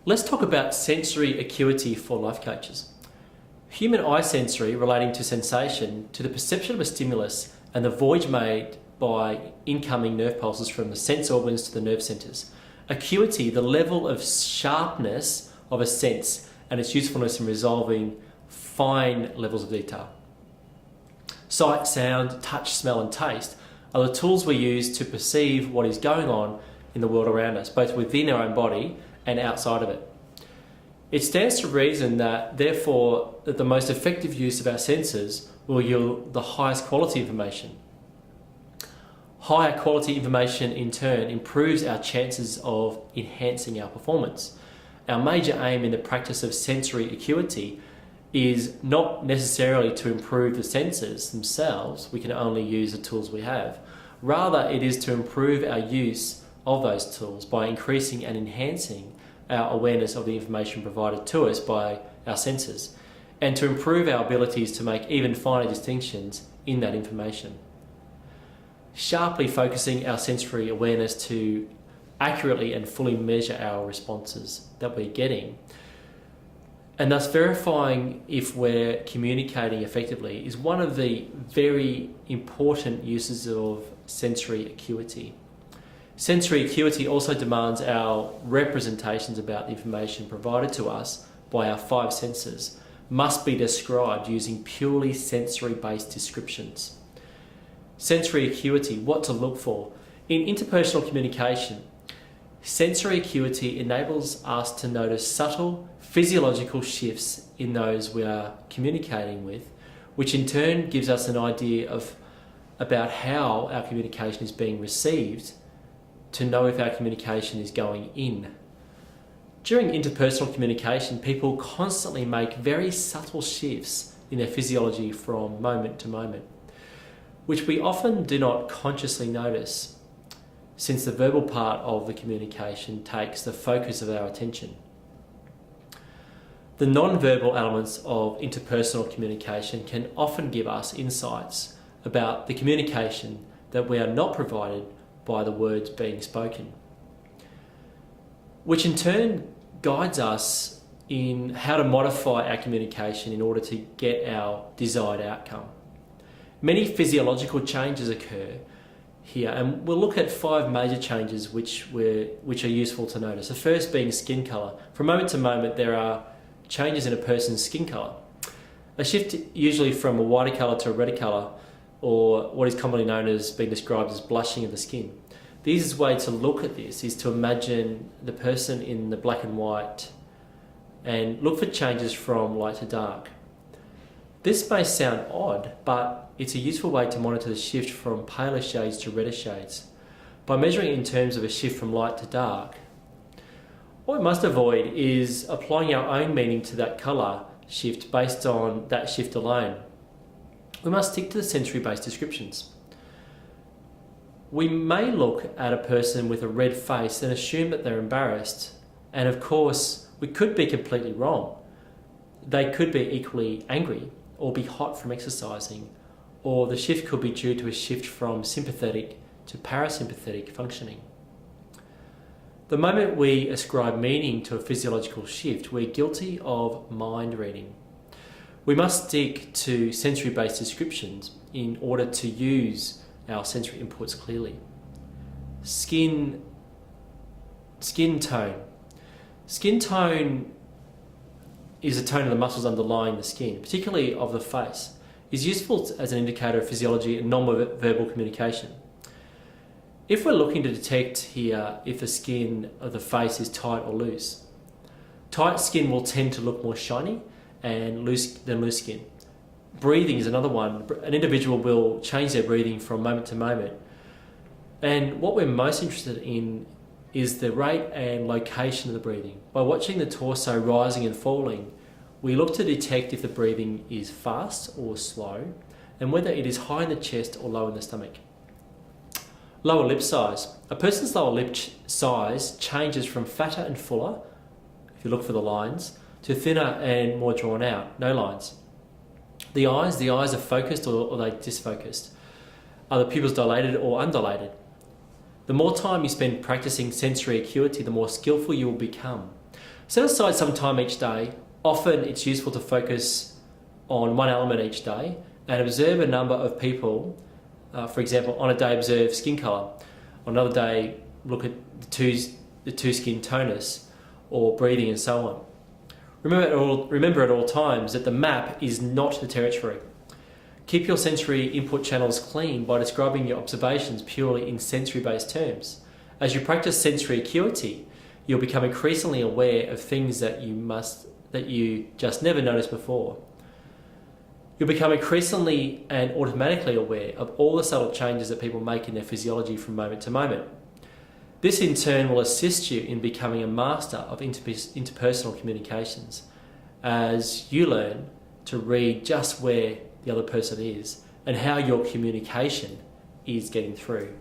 Let's talk about sensory acuity for life coaches. Human eye sensory relating to sensation, to the perception of a stimulus and the voyage made by incoming nerve pulses from the sense organs to the nerve centres. Acuity, the level of sharpness of a sense and its usefulness in resolving fine levels of detail. Sight, sound, touch, smell and taste are the tools we use to perceive what is going on in the world around us, both within our own body and outside of it. It stands to reason that, therefore, that the most effective use of our senses will yield the highest quality information. Higher quality information, in turn, improves our chances of enhancing our performance. Our major aim in the practice of sensory acuity is not necessarily to improve the senses themselves. We can only use the tools we have. Rather, it is to improve our use of those tools by increasing and enhancing our awareness of the information provided to us by our senses, and to improve our abilities to make even finer distinctions in that information. Sharply focusing our sensory awareness to accurately and fully measure our responses that we're getting, and thus verifying if we're communicating effectively, is one of the very important uses of sensory acuity. Sensory acuity also demands our representations about the information provided to us by our five senses must be described using purely sensory-based descriptions. Sensory acuity, what to look for. In interpersonal communication, sensory acuity enables us to notice subtle physiological shifts in those we are communicating with, which in turn gives us an idea about how our communication is being received, to know if our communication is going in. During interpersonal communication, people constantly make very subtle shifts in their physiology from moment to moment, which we often do not consciously notice, since the verbal part of the communication takes the focus of our attention. The non-verbal elements of interpersonal communication can often give us insights about the communication that we are not provided by the words being spoken, which in turn guides us in how to modify our communication in order to get our desired outcome. Many physiological changes occur here, and we'll look at 5 major changes which are useful to notice. The first being skin colour. From moment to moment, there are changes in a person's skin colour. A shift usually from a whiter colour to a redder colour, or what is commonly known as being described as blushing of the skin. The easiest way to look at this is to imagine the person in the black and white and look for changes from light to dark. This may sound odd, but it's a useful way to monitor the shift from paler shades to redder shades. By measuring in terms of a shift from light to dark, what we must avoid is applying our own meaning to that colour shift based on that shift alone. We must stick to the sensory-based descriptions. We may look at a person with a red face and assume that they're embarrassed, and of course we could be completely wrong. They could be equally angry or be hot from exercising, or the shift could be due to a shift from sympathetic to parasympathetic functioning. The moment we ascribe meaning to a physiological shift, we're guilty of mind reading. We must stick to sensory-based descriptions in order to use our sensory inputs clearly. Skin tone. Skin tone is a tone of the muscles underlying the skin, particularly of the face, is useful as an indicator of physiology and non-verbal communication. If we're looking to detect here if the skin of the face is tight or loose, tight skin will tend to look more shiny and loose skin. Breathing is another one. An individual will change their breathing from moment to moment. And what we're most interested in is the rate and location of the breathing. By watching the torso rising and falling, we look to detect if the breathing is fast or slow, and whether it is high in the chest or low in the stomach. Lower lip size. A person's lower lip size changes from fatter and fuller, if you look for the lines, to thinner and more drawn out, no lines. The eyes are focused or are they disfocused? Are the pupils dilated or undilated? The more time you spend practicing sensory acuity, the more skillful you will become. Set aside some time each day. Often it's useful to focus on one element each day and observe a number of people. For example, on a day observe skin colour. On another day look at the two skin tonus or breathing and so on. Remember at all times that the map is not the territory. Keep your sensory input channels clean by describing your observations purely in sensory-based terms. As you practice sensory acuity, you'll become increasingly aware of things that you just never noticed before. You'll become increasingly and automatically aware of all the subtle changes that people make in their physiology from moment to moment. This in turn will assist you in becoming a master of interpersonal communications as you learn to read just where the other person is and how your communication is getting through.